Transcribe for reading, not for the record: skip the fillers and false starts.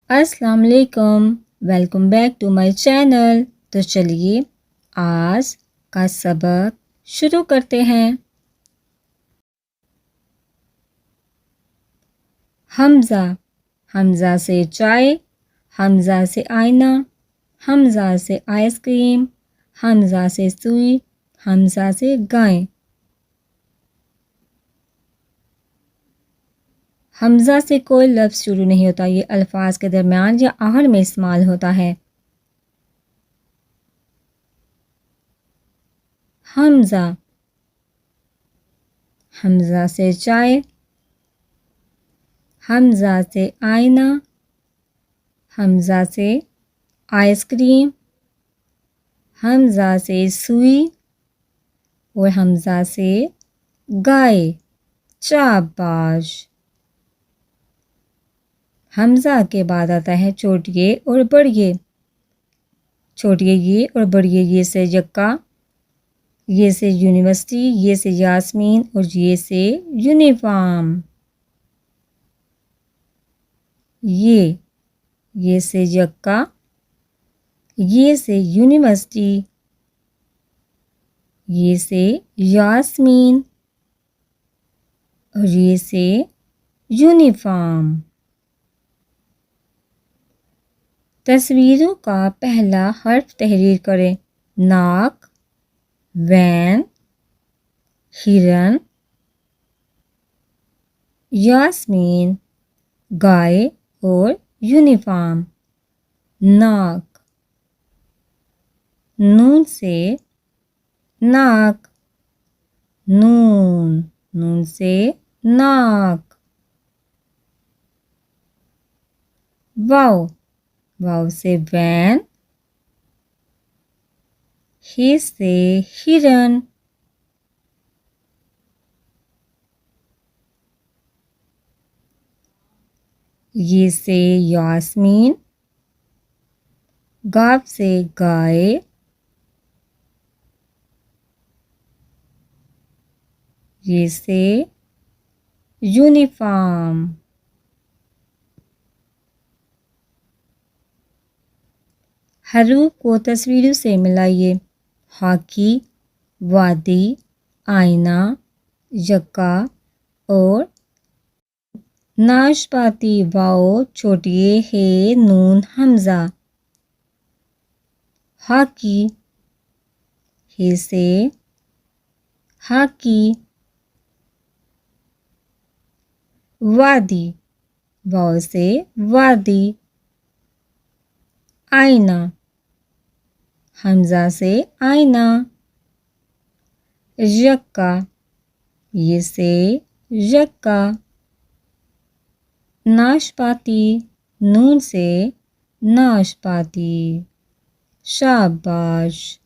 السلام علیکم، welcome back to my channel. تو چلیے آج کا سبق شروع کرتے ہیں۔ حمزہ، حمزہ سے چائے، حمزہ سے آئینہ، حمزہ سے آئس کریم، حمزہ سے سوئی، حمزہ سے گائے۔ حمزہ سے کوئی لفظ شروع نہیں ہوتا، یہ الفاظ کے درمیان یا آخر میں استعمال ہوتا ہے۔ حمزہ، حمزہ سے چائے، حمزہ سے آئینہ، حمزہ سے آئس کریم، حمزہ سے سوئی اور حمزہ سے گائے۔ شاباش۔ حمزہ کے بعد آتا ہے چھوٹیے اور بڑیے۔ چھوٹیے یہ اور بڑیے یہ سے یکا، یہ سے یونیورسٹی، یہ سے یاسمین اور یہ سے یونیفارم۔ یہ سے یکا، یہ سے یونیورسٹی، یہ سے یاسمین اور یہ سے یونیفارم۔ تصویروں کا پہلا حرف تحریر کریں۔ ناک، وین، ہرن، یاسمین، گائے اور یونیفارم۔ ناک، نون سے ناک، نون سے ناک۔ واو، واو سے وین، ہ سے ہرن، یہ سے یاسمین، گاف سے گائے، یہ سے یونیفارم۔ حروف کو تصویروں سے ملائیے۔ ہاکی، وادی، آئینہ، یکا اور ناشپاتی۔ واو چھوٹیے ہے نون حمزہ۔ ہاکی، ہ سے ہاکی، وادی، واو سے وادی، آئینہ، حمزہ سے آئینہ، یکا، یہ سے یکا، ناشپاتی، نون سے ناشپاتی۔ شاباش۔